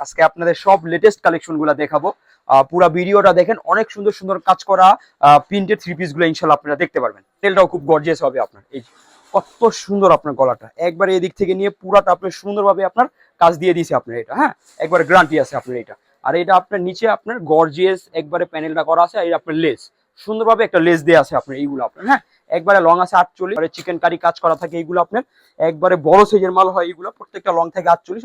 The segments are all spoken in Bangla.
আজকে আপনাদের সব লেটেস্ট কালেকশন গুলা দেখাবো। পুরো ভিডিওটা দেখেন, অনেক সুন্দর সুন্দর কাজ করা প্রিন্টেড থ্রি পিস গুলো ইনশাল্লাহ আপনারা দেখতে পারবেন। তেলটাও খুব গর্জিয়াস হবে আপনার। এই কত সুন্দর আপনার গলাটা, একবারে এদিক থেকে নিয়ে পুরাটা আপনার সুন্দরভাবে আপনার কাজ দিয়ে দিয়েছে আপনার এটা। হ্যাঁ, একবারে গ্যারান্টি আছে আপনার এটা। আর এটা আপনার নিচে আপনার গর্জিয়াস একবারে প্যানেলটা করা আছে, আর এটা আপনার লেস সুন্দরভাবে একটা লেস দেওয়া আছে আপনার এইগুলো আপনার। হ্যাঁ, একবারে লং আছে 48, চিকেন কারি কাজ করা থাকে এইগুলো আপনার। একবারে বড় সাইজের মাল হয় এইগুলো, প্রত্যেকটা লং থাকে 48।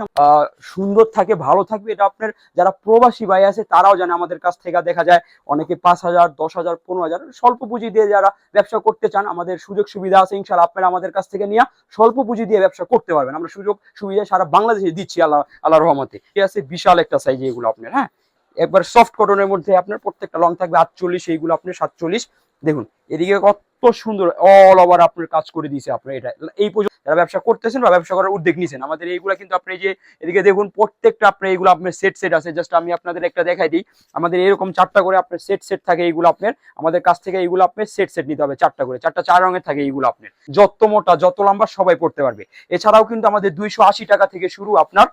সুন্দর থাকে, ভালো থাকবে। এটা আপনার যারা প্রবাসী ভাই আছে তারাও জানে আমাদের কাছ থেকে দেখা যায় অনেকে 5,000, 10,000, 15,000 স্বল্প পুঁজি দিয়ে যারা ব্যবসা করতে চান, আমাদের সুযোগ সুবিধা আছে ইনশাআল্লাহ। আপনারা আমাদের কাছ থেকে নিয়ে স্বল্প পুঁজি দিয়ে ব্যবসা করতে পারবেন। আমরা সুযোগ সুবিধা সারা বাংলাদেশে দিচ্ছি আল্লাহর রহমতে। ঠিক আছে, বিশাল একটা সাইজ এগুলো আপনার। হ্যাঁ, একবার সফট কটনের মধ্যে আপনার প্রত্যেকটা লং থাকবে 48, এইগুলো আপনার 47। দেখুন এদিকে কত সুন্দর অল ওভার আপনার কাজ করে দিয়েছে আপনার এটা। এই পর্যন্ত যারা ব্যবসা করতেছেন বা ব্যবসা করার উদ্যোগ নিয়েছেন, আমাদের এইগুলা কিন্তু আপনি যে এদিকে দেখুন প্রত্যেকটা আপনার এইগুলো আপনার সেট সেট আছে। জাস্ট আমি আপনাদের একটা দেখাই দিই, আমাদের এরকম 4টা করে আপনার সেট সেট থাকে এইগুলো আপনার। আমাদের কাছ থেকে এইগুলো আপনার সেট সেট নিতে হবে 4টা করে, 4টা 4 রঙের থাকে এইগুলো আপনার। যত মোটা যত লম্বা সবাই পড়তে পারবে। এছাড়াও কিন্তু আমাদের 280 টাকা থেকে শুরু আপনার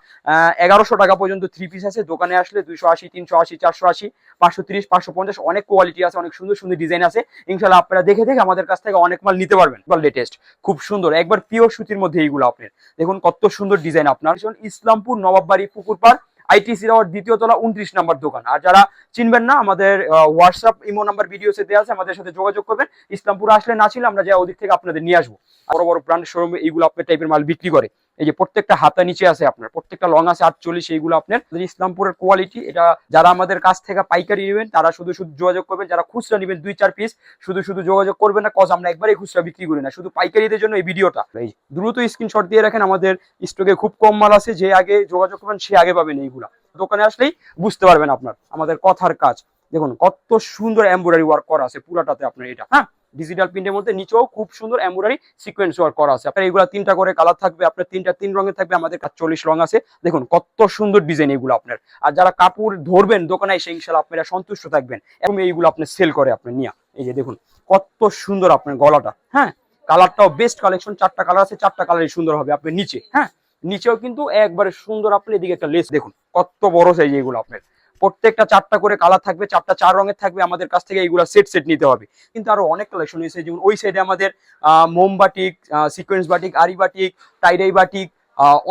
1100 টাকা পর্যন্ত থ্রি পিস আছে। দোকানে আসলে 280, 380, 480, 530, 550 অনেক কোয়ালিটি আছে, অনেক সুন্দর সুন্দর ডিজাইন আছে। ইনশাআল্লাহ আপনারা দেখে দেখে আমাদের কাছ থেকে অনেক মাল নিতে পারবেন। লেটেস্ট খুব সুন্দর একবার পিওর সুতির মধ্যে এইগুলো আপনার। দেখুন কত সুন্দর ডিজাইন আপনার। ইসলামপুর নবাববাড়ি পুকুরপাড় আইটিসি টাওয়ার 2য় তলা 29 নাম্বার দোকান। আর যারা চিনবেন না, আমাদের হোয়াটসঅ্যাপ ইমো নাম্বার ভিডিওতে দেওয়া আছে, আমাদের সাথে যোগাযোগ করবেন। ইসলামপুর আসলে না ছিল আমরা যাই ওদিক থেকে আপনাদের নিয়ে আসবো। বড় বড় ব্র্যান্ড শোরুমে এইগুলো আপনার টাইপের মাল বিক্রি করে। এই যে প্রত্যেকটা হাতা নিচে আছে আপনার, প্রত্যেকটা লং আছে 48, এইগুলো আপনার ইসলামপুরের কোয়ালিটি। এটা যারা আমাদের কাছ থেকে পাইকারি নেবেন তারা শুধু শুধু যোগাযোগ করবেন। যারা খুচরা নেবেন 2-4 পিস শুধু শুধু যোগাযোগ করবেন না, কজ আমরা একবারই খুচরা বিক্রি করি না, শুধু পাইকারিদের জন্য এই ভিডিওটা। দ্রুত স্ক্রিনশট দিয়ে রাখেন, আমাদের স্টকে খুব কম মাল আছে, যে আগে যোগাযোগ করবেন সে আগে পাবেন এইগুলা। দোকানে আসলেই বুঝতে পারবেন আপনার আমাদের কথার কাজ। দেখুন কত সুন্দর এমব্রয়ডারি ওয়ার্ক করা আছে পুরাটাতে আপনার এটা। হ্যাঁ, ডিজিটাল প্রিন্টের মধ্যে নিচেও খুব সুন্দর এমব্রয়ডারি সিকোয়েন্স ওয়ার্ক করা আছে আপনার। এইগুলা 3টা করে কালার থাকবে আপনার, 3টা 3 রঙের থাকবে। আমাদের 40 রং আছে। দেখুন কত সুন্দর ডিজাইন এগুলো আপনার। আর যারা কাপড় ধরবেন দোকানে এসে ইনশাআল্লাহ আপনারা সন্তুষ্ট থাকবেন। এবং এইগুলো আপনি সেল করে আপনি নিয়ে। এই যে দেখুন কত সুন্দর আপনার গলাটা। হ্যাঁ, কালারটাও বেস্ট কালেকশন। 4টা কালার আছে, 4টা কালারই সুন্দর হবে আপনার নিচে। হ্যাঁ, নিচেও কিন্তু একবারে সুন্দর। আপনি এদিকে একটা লেস দেখুন কত বড় সাইজ এগুলো আপনার। প্রত্যেকটা 4টা করে কালার থাকবে, 4টা 4 রঙের থাকবে। আমাদের কাছ থেকে এইগুলো সেট সেট নিতে হবে। কিন্তু আরো অনেক কালেকশন হয়েছে, যেমন ওই সাইডে আমাদের মোম বাটিক, সিকোয়েন্স বাটিক, আরি বাটিক, টাইডাই বাটিক,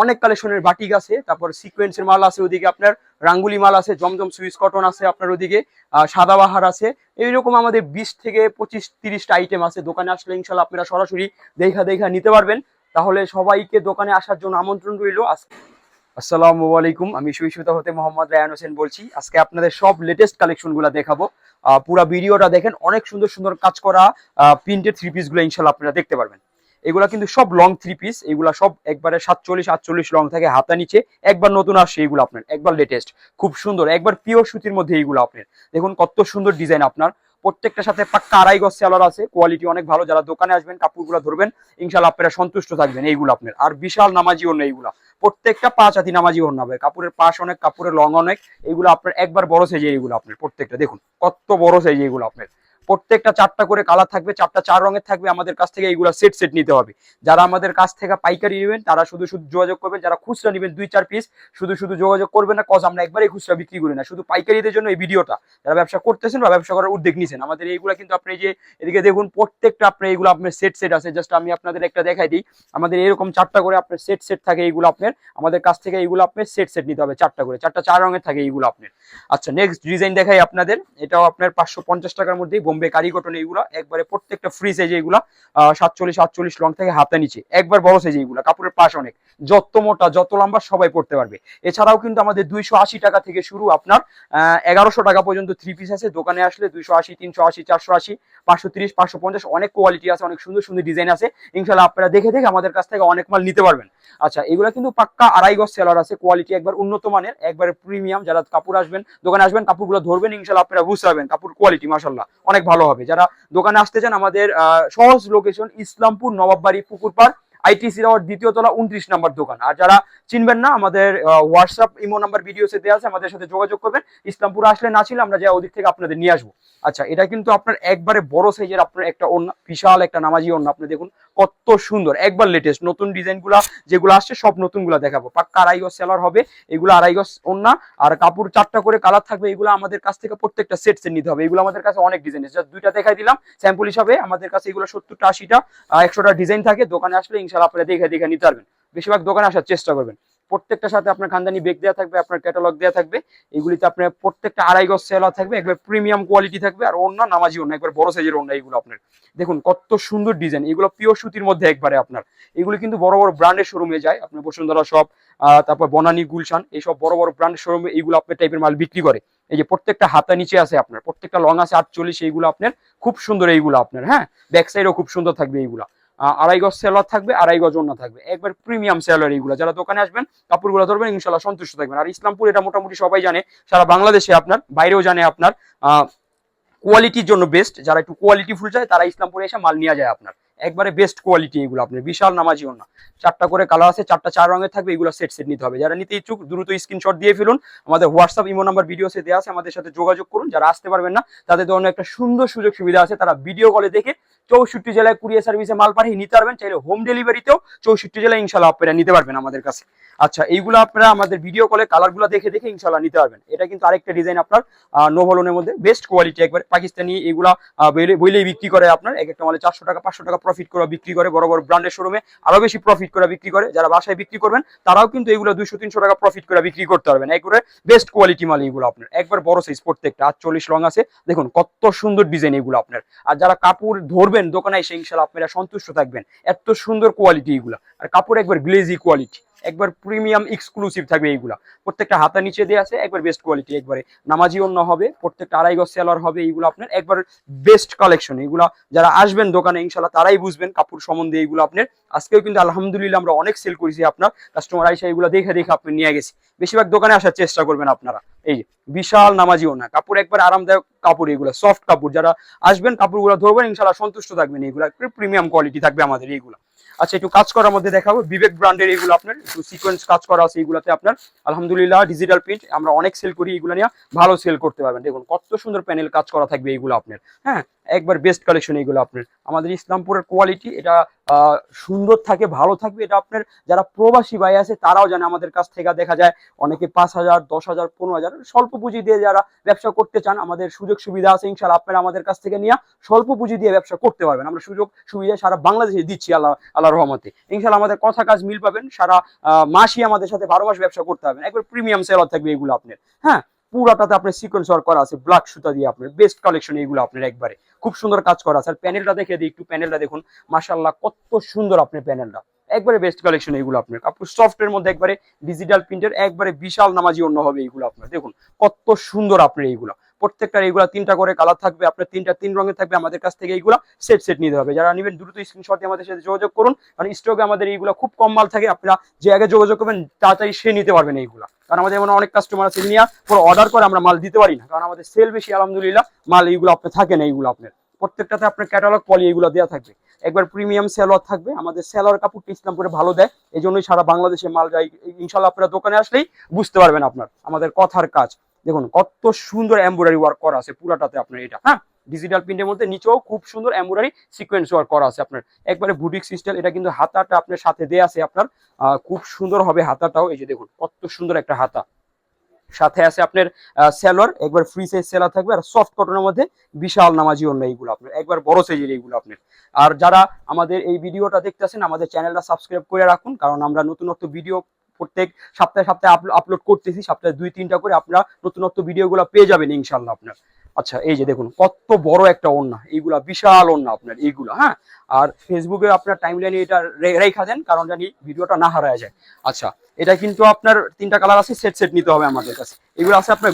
অনেক কালেকশনের বাটিক আছে। তারপর সিকোয়েন্সের মাল আছে ওদিকে আপনার, রাঙ্গুলি মাল আছে, জমজম সুইস কটন আছে আপনার ওদিকে, সাদাবাহার আছে। এইরকম আমাদের 20 থেকে 25-30টা আইটেম আছে। দোকানে আসলে ইনশাআল্লাহ আপনারা সরাসরি দেখা দেখা নিতে পারবেন। তাহলে সবাইকে দোকানে আসার জন্য আমন্ত্রণ রইল। আসসালামু আলাইকুম, আমি সুইসুতা হতে মোহাম্মদ রায়ান হোসেন বলছি। আজকে আপনাদের সব লেটেস্ট কালেকশন গুলা দেখাবো। পুরো ভিডিওটা দেখেন, অনেক সুন্দর সুন্দর কাজ করা প্রিন্টেড থ্রি পিস গুলো ইনশাআল্লাহ আপনারা দেখতে পারবেন। এগুলা কিন্তু সব লং থ্রি পিস, এগুলা সব একবারে 47-48 লং থাকে হাতা নিচে। একবার নতুন আসছে এইগুলো আপনার, একবার লেটেস্ট খুব সুন্দর, একবার পিওর সুতির মধ্যে এইগুলো আপনার। দেখুন কত সুন্দর ডিজাইন আপনার। প্রত্যেকটার সাথে পাক্কা 2.5 গজ সেলার আছে, কোয়ালিটি অনেক ভালো। যারা দোকানে আসবেন কাপড়গুলো ধরবেন ইনশাআল্লাহ আপনারা সন্তুষ্ট থাকবেন এইগুলো আপনার। আর বিশাল নামাজি ওড়না এইগুলা, প্রত্যেকটা 5 হাতি নামাজি ওড়না হবে। কাপড়ের পাশ অনেক, কাপড়ের লং অনেক। এইগুলো আপনার একবার বড় সাইজের এইগুলো আপনার। প্রত্যেকটা দেখুন কত বড় সাইজ এইগুলো আপনার। প্রত্যেকটা 4টা করে কালার থাকবে, 4টা 4 রঙের থাকবে। আমাদের কাছ থেকে এইগুলো সেট সেট নিতে হবে। যারা আমাদের কাছ থেকে পাইকারি নেবেন তারা শুধু শুধু যোগাযোগ করবেন। যারা খুচরা নেবেন 2-4 পিস শুধু শুধু যোগাযোগ করবেন না, কজ আমরা একবারই খুচরা বিক্রি করি না, শুধু পাইকারিদের জন্য এই ভিডিওটা। যারা ব্যবসা করতেছেন বা ব্যবসা করার উদ্যোগ নিয়েছেন, আমাদের এইগুলো কিন্তু আপনি যে এদিকে দেখুন প্রত্যেকটা আপনার এইগুলো আপনার সেট সেট আছে। জাস্ট আমি আপনাদের একটা দেখাই দিই, আমাদের এরকম 4টা করে আপনার সেট সেট থাকে এইগুলো আপনার। আমাদের কাছ থেকে এইগুলো আপনার সেট সেট নিতে হবে 4টা করে, 4টা 4 রঙের থাকে এইগুলো আপনার। আচ্ছা, নেক্সট ডিজাইন দেখাই আপনাদের। এটাও আপনার 550 টাকার মধ্যেই, বোম্বে কারি কটন এইগুলো। একবারে প্রত্যেকটা ফ্রি সাইজ এইগুলা, 47-48 লং থেকে হাতা নিচে। একবার বড় সাইজ এইগুলা, কাপড়ের পাশ অনেক, যত মোটা যত লম্বা সবাই পড়তে পারবে। এছাড়াও কিন্তু আমাদের 280 টাকা থেকে শুরু আপনার 1100 টাকা পর্যন্ত থ্রি পিস আছে। দোকানে আসলে 280, 380, 480, 530, 550 অনেক কোয়ালিটি আছে, অনেক সুন্দর সুন্দর ডিজাইন আছে। ইনশাআল্লাহ আপনারা দেখে দেখে আমাদের কাছ থেকে অনেক মাল নিতে পারবেন। আচ্ছা, এগুলা কিন্তু পাক্কা 2.5 গজ সেলার আছে, কোয়ালিটি একবার উন্নত মানের, একবারে প্রিমিয়াম। যারা কাপড় আসবেন দোকানে আসবেন কাপড়গুলো ধরবেন ইনশাআল্লাহ আপনারা বুঝতে পারবেন কাপড় কোয়ালিটি মাশাআল্লাহ অনেক ভালো হবে। যারা দোকানে আসতে চান, আমাদের সহজ location Islampur Nawabbari পুকুরপাড় ITC tower দ্বিতীয় তলা 29 নাম্বার দোকান। আর যারা চিনবেন না, আমাদের হোয়াটসঅ্যাপ ইমো নাম্বার ভিডিওতে দেওয়া আছে, আমাদের সাথে যোগাযোগ করবেন। ইসলামপুর আসলে না ছিল আমরা ওদিক থেকে আপনাদের নিয়ে আসবো। আচ্ছা, এটা কিন্তু আপনার একবারে বড় সাইজের আপনার একটা ওড়না, বিশাল একটা নামাজি ওড়না। আপনি দেখুন কত সুন্দর, একবার লেটেস্ট নতুন ডিজাইন গুলা যেগুলো আসছে সব নতুন গুলা দেখাবো। পাক্কা আড়াই গজ সেলার হবে এগুলো, আড়াই গজ ওড়না। আর কাপড় 4টা করে কালার থাকবে। এগুলো আমাদের কাছ থেকে প্রত্যেকটা সেট সেট নিতে হবে। এগুলো আমাদের কাছে অনেক ডিজাইন আছে, জাস্ট 2টা দেখাই দিলাম স্যাম্পল হিসাবে। আমাদের কাছে এগুলো 70টা 80টা 100টা ডিজাইন থাকে। দোকানে আসলে ইনশাআল্লাহ আপনারা দেখে দেখে নিতে পারবেন। বেশিরভাগ দোকানে আসার চেষ্টা করবেন। প্রত্যেকটার সাথে আপনার খানদানি বেগ দেওয়া থাকবে, আপনার ক্যাটালগ দেওয়া থাকবে। এগুলিতে আপনার প্রত্যেকটা আড়াই গজ সেলা থাকবে, একবার প্রিমিয়াম কোয়ালিটি থাকবে। আর ওড়না নামাজি ওড়না, একবার বড় সাইজের ওড়না। এগুলো আপনার দেখুন কত সুন্দর ডিজাইন। এগুলো পিওর সুতির মধ্যে একবারে আপনার। এগুলো কিন্তু বড় বড় ব্র্যান্ডের শোরুমে যায়, আপনার বসুন্ধরা শপ, তারপর বনানী, গুলশান, এইসব বড় বড় ব্র্যান্ডের শোরুমে এইগুলো আপনার টাইপের মাল বিক্রি করে। এই যে প্রত্যেকটা হাতা নিচে আছে আপনার, প্রত্যেকটা লং আছে 48। এইগুলো আপনার খুব সুন্দর এইগুলো আপনার। হ্যাঁ, ব্যাক সাইডও খুব সুন্দর থাকবে এইগুলা। আড়াই গজ সেলার থাকবে, আড়াই গজ ওড়না থাকবে, একবার প্রিমিয়াম সেলার। এইগুলো যারা দোকানে আসবেন কাপড়গুলো ধরবেন ইনশাল্লাহ সন্তুষ্ট থাকবেন। আর ইসলামপুর এটা মোটামুটি সবাই জানে, সারা বাংলাদেশে আপনার বাইরেও জানে আপনার কোয়ালিটির জন্য বেস্ট। যারা একটু কোয়ালিটি ফুল চায় তারা ইসলামপুরে এসে মাল নিয়ে যায় আপনার, একবারে বেস্ট কোয়ালিটি। এগুলো আপনার বিশাল নামাজি ওড়না, 4টা করে কালার আছে, 4টা 4 রঙের থাকবে। এগুলো সেট সেট নিতে হবে। যারা নিতে ইচ্ছুক দ্রুত স্ক্রিনশট দিয়ে ফেলুন। আমাদের হোয়াটসঅ্যাপ ইমো নাম্বার ভিডিওতে দেওয়া আছে, আমাদের সাথে যোগাযোগ করুন। যারা আসতে পারবেন না তাদের জন্য একটা সুন্দর সুযোগ সুবিধা আছে, তারা ভিডিও কলে দেখে 64 জেলায় কুরিয়ার সার্ভিসে মাল পাঠিয়ে নিতে পারবেন। চাইলে হোম ডেলিভারিতেও 64 জেলায় ইনশাল্লাহ আপনারা নিতে পারবেন আমাদের কাছে। আচ্ছা, এইগুলো আপনারা আমাদের ভিডিও কলে কালারগুলো দেখে দেখে ইনশাল্লাহ নিতে পারবেন। এটা কিন্তু আরেকটা ডিজাইন আপনার নোভলনের মধ্যে বেস্ট কোয়ালিটি, একবার পাকিস্তানি। এগুলা বইলেই বিক্রি করে আপনার, এক একটা মালে 400 টাকা 500 টাকা প্রফিট করে বিক্রি করে। বড় বড় ব্র্যান্ডের শোরুমে আরো বেশি প্রফিট করে বিক্রি করে। যারা বাসায় বিক্রি করবেন তারাও কিন্তু এগুলো 200-300 টাকা প্রফিট করে বিক্রি করতে পারবেন। একবারে বেস্ট কোয়ালিটি মাল এগুলো আপনার, একবার বড় সাইজ, প্রত্যেকটা 48 রং আছে। দেখুন কত সুন্দর ডিজাইন এগুলো আপনার। আর যারা কাপড় ধরবেন দোকানে এসে ইনশাআল্লাহ আপনারা সন্তুষ্ট থাকবেন, এত সুন্দর কোয়ালিটি এগুলো। আর কাপড় একবার গ্লেজি কোয়ালিটি, একবার প্রিমিয়াম এক্সক্লুসিভ থাকবে এইগুলা। প্রত্যেকটা হাতা নিচে দিয়ে আছে, একবার বেস্ট কোয়ালিটি, একবারে নামাজি ওড়না হবে, প্রত্যেকটা আড়াই গজ সেলার হবে। এইগুলো আপনার একবার বেস্ট কালেকশন। এগুলা যারা আসবেন দোকানে ইনশাআল্লাহ তারাই বুঝবেন কাপড় সম্বন্ধে। এইগুলো আপনার আজকেও কিন্তু আলহামদুলিল্লাহ আমরা অনেক সেল করেছি। আপনার কাস্টমার আইসা এগুলো দেখে দেখে আপনি নিয়ে গেছি। বেশিরভাগ দোকানে আসার চেষ্টা করবেন আপনারা। এই বিশাল নামাজি ওড়না, কাপড় একবার আরামদায়ক কাপড়, এগুলো সফট কাপড়। যারা আসবেন কাপড়গুলো ধরবেন ইনশাআল্লাহ সন্তুষ্ট থাকবেন। এগুলো প্রিমিয়াম কোয়ালিটি থাকবে আমাদের এইগুলো। আচ্ছা, একটু কাজ করার মধ্যে দেখাবো বিবেক ব্র্যান্ডের। এগুলো আপনার একটু সিকোয়েন্স কাজ করা আছে এইগুলাতে আপনার। আলহামদুলিল্লাহ ডিজিটাল প্রিন্ট আমরা অনেক সেল করি, এগুলো নিয়ে ভালো সেল করতে পারবেন। দেখুন কত সুন্দর প্যানেল কাজ করা থাকবে এইগুলো আপনার। হ্যাঁ, একবার বেস্ট কালেকশন এইগুলো আপনার। আমাদের ইসলামপুরের কোয়ালিটি এটা সুন্দর থাকে, ভালো থাকবে। এটা আপনার যারা প্রবাসী ভাই আছে তারাও জানে। আমাদের কাছ থেকে দেখা যায় অনেকে 5,000 10,000 15,000 স্বল্প পুঁজি দিয়ে যারা ব্যবসা করতে চান, আমাদের সুযোগ সুবিধা আছে ইনশাআল্লাহ। আপনারা আমাদের কাছ থেকে নিয়ে স্বল্প পুঁজি দিয়ে ব্যবসা করতে পারবেন। আমরা সুযোগ সুবিধা সারা বাংলাদেশে দিচ্ছি আল্লাহর রহমতে। ইনশাআল্লাহ আমাদের কথা কাজ মিল পাবেন। সারা মাসই আমাদের সাথে 12 মাস ব্যবসা করতে পারবেন। একবার প্রিমিয়াম সেলার থাকবে এগুলো আপনার। হ্যাঁ, পুরাটাতে আপনার সিকোয়েন্স ওয়ার্ক করা আছে, ব্ল্যাক সুতা দিয়ে আপনার বেস্ট কালেকশন এইগুলো আপনার। একবারে খুব সুন্দর কাজ করা আছে। আর প্যানেলটা দেখে দিই একটু, প্যানেলটা দেখুন মাশাআল্লাহ কত সুন্দর আপনার প্যানেলটা, একবারে বেস্ট কালেকশন এইগুলো আপনার। কাপড় সফটের মধ্যে একবারে ডিজিটাল প্রিন্টের, একবারে বিশাল নামাজি অন্য হবে এইগুলো আপনার। দেখুন কত সুন্দর আপনার এইগুলো। প্রত্যেকটা এইগুলা 3টা করে কালার থাকবে আপনার, 3টা 3 রঙের থাকবে। আমাদের কাছ থেকে এইগুলা সেট সেট নিতে হবে। যারা নেবেন দ্রুত স্ক্রিনশট দিয়ে আমাদের সাথে যোগাযোগ করুন, কারণ স্টকে আমাদের এইগুলা খুব কম মাল থাকে। আপনারা যে আগে যোগাযোগ করবেন তাড়াতাড়ি সে নিতে পারবেন এইগুলা। কারণ আমাদের এমন অনেক কাস্টমার আছে নিয়ে পুরো অর্ডার করে আমরা মাল দিতে পারি না, কারণ আমাদের সেল বেশি আলহামদুলিল্লাহ। মাল এইগুলো আপনার থাকে না এইগুলো আপনার। প্রত্যেকটাতে আপনার ক্যাটালগ পলি এইগুলো দেওয়া থাকবে। একবার প্রিমিয়াম সেলর থাকবে। আমাদের সেলর কাপড়টা ইসলামপুরে ভালো দেয়, এই জন্যই সারা বাংলাদেশে মাল যায়। ইনশাল্লাহ আপনারা দোকানে আসলেই বুঝতে পারবেন আপনার আমাদের কথার কাজ। দেখুন কত সুন্দর এমব্রয়ডারি ওয়ার্ক করা আছে পুরাটাতে আপনার। এটা হ্যাঁ, ডিজিটাল প্রিন্টের মধ্যে নিচেও খুব সুন্দর এমব্রয়ডারি সিকোয়েন্স ওয়ার্ক করা আছে আপনার, একবারে বুটিক সিস্টেম। এটা কিন্তু হাতাটা আপনার সাথে দেয়া আছে আপনার, খুব সুন্দর হবে হাতাটাও। এই যে দেখুন কত সুন্দর একটা হাতা, সাথে আছে আপনার সেলর, একবার ফ্রি সাইজ সেলার থাকবে। আর সফট কটনের মধ্যে বিশাল নামাজি অন্য এইগুলো আপনার, একবার বড় সাইজের এইগুলো আপনার। আর যারা আমাদের এই ভিডিওটা দেখতেছেন আমাদের চ্যানেলটা সাবস্ক্রাইব করে রাখুন, কারণ আমরা নতুনত্ব ভিডিও প্রত্যেক সপ্তাহে সপ্তাহে আপলোড করতেছি। সপ্তাহে 2-3টা করে আপনারা নতুনত্ব ভিডিওগুলো পেয়ে যাবেন ইনশাল্লাহ আপনার। আচ্ছা, এই যে দেখুন কত বড় একটা ওড়না, এইগুলা বিশাল ওড়না আপনার এইগুলা। হ্যাঁ, আর ফেসবুকে আপনার টাইমলাইনে এটা রেখা দেন, কারণ জানি ভিডিওটা না হারায় যায়। আচ্ছা, এটা কিন্তু আপনার 3টা কালার আছে, সেট সেট নিতে হবে আমাদের কাছে। এগুলো আছে আপনার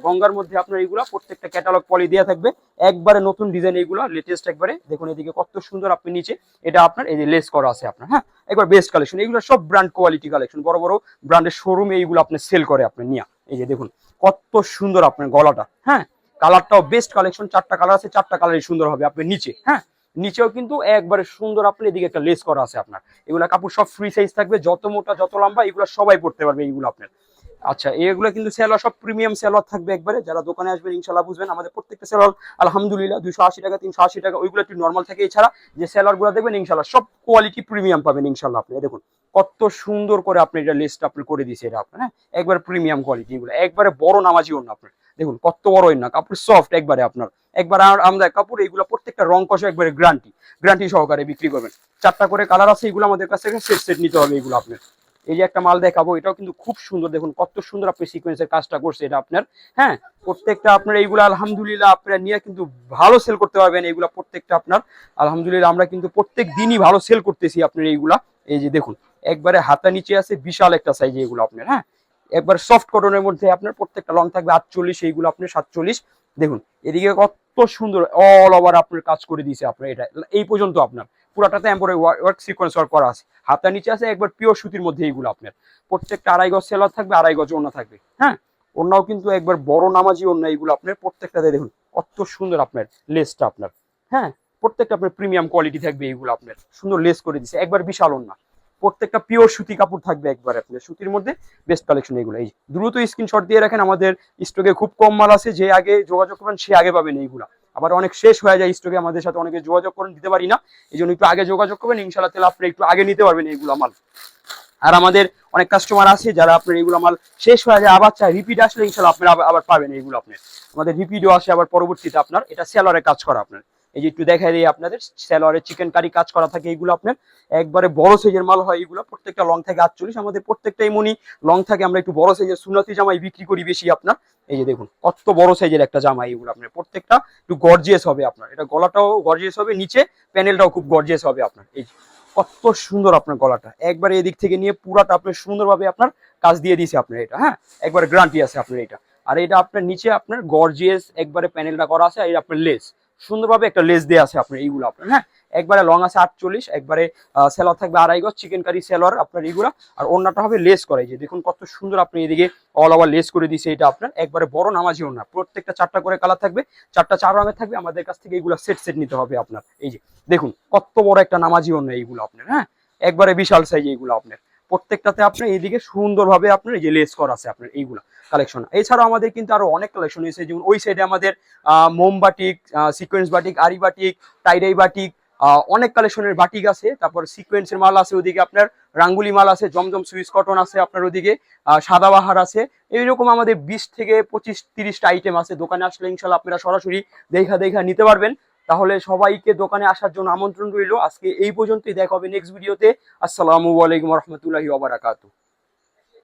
গঙ্গার মধ্যে আপনার এইগুলা প্রত্যেকটা ক্যাটালগ পলি দেওয়া থাকবে, একবারে নতুন ডিজাইন এইগুলা লেটেস্ট একবারে। দেখুন এদিকে কত সুন্দর আপনি নিচে এটা আপনার এই যে লেস করা আছে আপনার। হ্যাঁ, একবার বেস্ট কালেকশন। এগুলো সব ব্র্যান্ড কোয়ালিটি কালেকশন, বড় বড় ব্র্যান্ডের শোরুমে এইগুলো আপনি সেল করে আপনার নিয়ে। এই যে দেখুন কত সুন্দর আপনার গলাটা। হ্যাঁ, কালারটাও বেস্ট কালেকশন। 4টা কালার আছে, 4টা কালারই সুন্দর হবে আপনার নিচে। হ্যাঁ, নিচেও কিন্তু একবারে সুন্দর আপনার এদিকে একটা লেস করা আছে আপনার। এগুলা কাপড় সব ফ্রি সাইজ থাকবে, যত মোটা যত লম্বা এগুলো সবাই পড়তে পারবে এইগুলো আপনার। আচ্ছা, এগুলো কিন্তু সেলোয়ার সব প্রিমিয়াম সেলোয়ার থাকবে একবারে। যারা দোকানে আসবেন ইনশাল্লাহ বুঝবেন আমাদের প্রত্যেকটা সেলোয়ার আলহামদুলিল্লাহ 280 টাকা 380 টাকা, ওইগুলো একটু নর্মাল থাকে। এছাড়া যে সেলোয়ার গুলো দেখবেন ইনশাল্লাহ সব কোয়ালিটি প্রিমিয়াম পাবেন ইনশাল্লাহ। আপনি দেখুন কত সুন্দর করে আপনি এটা লিস্ট আপনি করে দিয়েছে এটা আপনার, হ্যাঁ একবার প্রিমিয়াম কোয়ালিটি, এগুলো একবারে বড় নামাজি ওড়না আপনার। দেখুন কত বড় না কাপড়, সফট একবারে আপনার, একবার আমাদের কাপড় এইগুলো প্রত্যেকটা রং কষা একবারে গ্যারান্টি সহকারে বিক্রি করবেন। 4টা করে কালার আছে, এগুলো আমাদের কাছ থেকে সেট সেট নিতে হবে এগুলো আপনার। এই যে একটা মাল দেখাবো, এটাও কিন্তু খুব সুন্দর, দেখুন কত সুন্দর আপনি সিকোয়েন্সের কাজটা করছে এটা আপনার। হ্যাঁ প্রত্যেকটা আপনার এইগুলো আলহামদুলিল্লাহ আপনারা নিয়ে কিন্তু ভালো সেল করতে পারবেন এইগুলা প্রত্যেকটা আপনার। আলহামদুলিল্লাহ আমরা কিন্তু প্রত্যেক দিনই ভালো সেল করতেছি আপনার এইগুলা। এই যে দেখুন একবারে হাতা নিচে আছে, বিশাল একটা সাইজ এগুলো আপনার। হ্যাঁ একবার সফট কটনের মধ্যে আপনার, প্রত্যেকটা লং থাকবে 48, এইগুলো আপনার 47। দেখুন এদিকে কত সুন্দর অল ওভার আপনার কাজ করে দিয়েছে আপনার এটা এই পর্যন্ত আপনার। পুরাটাতে এমব্রয়ডারি ওয়ার্ক সিকোয়েন্স ওয়ার্ক করা আছে, হাতা নিচে আছে একবার পিওর সুতির মধ্যে এইগুলো আপনার। প্রত্যেকটা 2.5 গজ সেলার থাকবে, 2.5 গজ ওড়না থাকবে। হ্যাঁ ওড়নাও কিন্তু একবার বড় নামাজি ওড়না এইগুলো আপনার প্রত্যেকটাতে। দেখুন কত সুন্দর আপনার লেসটা আপনার। হ্যাঁ প্রত্যেকটা আপনার প্রিমিয়াম কোয়ালিটি থাকবে এইগুলো আপনার, সুন্দর লেস করে দিচ্ছে একবার বিশাল ওড়না। প্রত্যেকটা পিওর সুতি কাপড় থাকবে একবার আপনার, সুতির মধ্যে বেস্ট কালেকশন এগুলো। এই দ্রুত স্ক্রিনশট দিয়ে রাখেন, আমাদের স্টকে খুব কম মাল আছে, যে আগে যোগাযোগ করবেন সে আগে পাবেন এইগুলা। আবার অনেক শেষ হয়ে যায় স্টকে, আমাদের সাথে অনেকে যোগাযোগ করেন দিতে পারি না, এই জন্য একটু আগে যোগাযোগ করবেন ইনশাল্লাহ, তাহলে আপনি একটু আগে নিতে পারবেন এইগুলো মাল। আর আমাদের অনেক কাস্টমার আছে যারা আপনার এইগুলো মাল শেষ হয়ে যায় আবার চাই রিপিট আসলে ইনশাল্লাহ আপনার আবার পাবেন এইগুলো আপনার। আমাদের রিপিটও আসে আবার পরবর্তীতে আপনার। এটা সেলরে কাজ করা আপনার, এই যে একটু দেখাই দিই আপনাদের, সেলরে চিকেন কারি কাজ করা থাকে এইগুলো আপনার। একবারে বড় সাইজের মাল হয় এইগুলো, প্রত্যেকটা লং থাকে 48, আমাদের প্রত্যেকটাই মনি লং থাকে। আমরা একটু বড় সাইজের সুন্নতি জামাই বিক্রি করি বেশি আপনার। এই যে দেখুন কত বড় সাইজের একটা জামা এইগুলো আপনার, প্রত্যেকটা একটু গর্জিয়াস হবে আপনার। এটা গলাটাও গর্জিয়াস হবে, নিচে প্যানেলটাও খুব গর্জিয়াস হবে আপনার। এই কত সুন্দর আপনার গলাটা, একবারে এদিক থেকে নিয়ে পুরাটা আপনার সুন্দরভাবে আপনার কাজ দিয়ে দিয়েছে আপনার এটা। হ্যাঁ একবারে গ্যারান্টি আছে আপনার এটা। আর এটা আপনার নিচে আপনার গর্জিয়াস একবারে প্যানেলটা করা আছে, আর আপনার লেস সুন্দরভাবে একটা লেস দেওয়া আছে আপনার এইগুলো আপনার। হ্যাঁ একবারে লং আছে 48, একবারে সেলর থাকবে 2.5 গজ চিকেন কারি সেলর আপনার এইগুলো। আর ওড়নাটা হবে লেস করে, যে দেখুন কত সুন্দর আপনি এদিকে অল ওভার লেস করে দিয়েছে এটা আপনার। একবারে বড় নামাজি ওড়না, প্রত্যেকটা 4টা করে কালার থাকবে, 4টা 4 রঙের থাকবে। আমাদের কাছ থেকে এইগুলো সেট সেট নিতে হবে আপনার। এই যে দেখুন কত বড় একটা নামাজি ওড়না এইগুলো আপনার। হ্যাঁ একবারে বিশাল সাইজ এইগুলো আপনার, প্রত্যেকটাতে আপনার এইদিকে সুন্দরভাবে আপনার এই যে লেস করা আছে আপনার এইগুলা কালেকশন। এছাড়াও আমাদের কিন্তু আরো অনেক কালেকশন এসেছে, যেমন ওই সাইডে আমাদের মোম বাটিক, সিকোয়েন্স বাটিক, আরি বাটিক, টাইডাই বাটিক, অনেক কালেকশনের বাটিক আছে। তারপর সিকোয়েন্সের মাল আছে ওদিকে আপনার, রাঙ্গুলি মাল আছে, জমজম সুইস কটন আছে আপনার ওদিকে, সাদাবাহার আছে। এইরকম আমাদের 20 থেকে 25-30টা আইটেম আছে। দোকানে আসলে ইনশাল্লাহ আপনারা সরাসরি দেখা নিতে পারবেন। তাহলে সবাইকে দোকানে আসার জন্য আমন্ত্রণ রইল। আজকে এই পর্যন্তই, দেখা হবে নেক্সট ভিডিওতে। আসসালামু আলাইকুম রহমতুল্লাহি ওয়া বারাকাতুহু।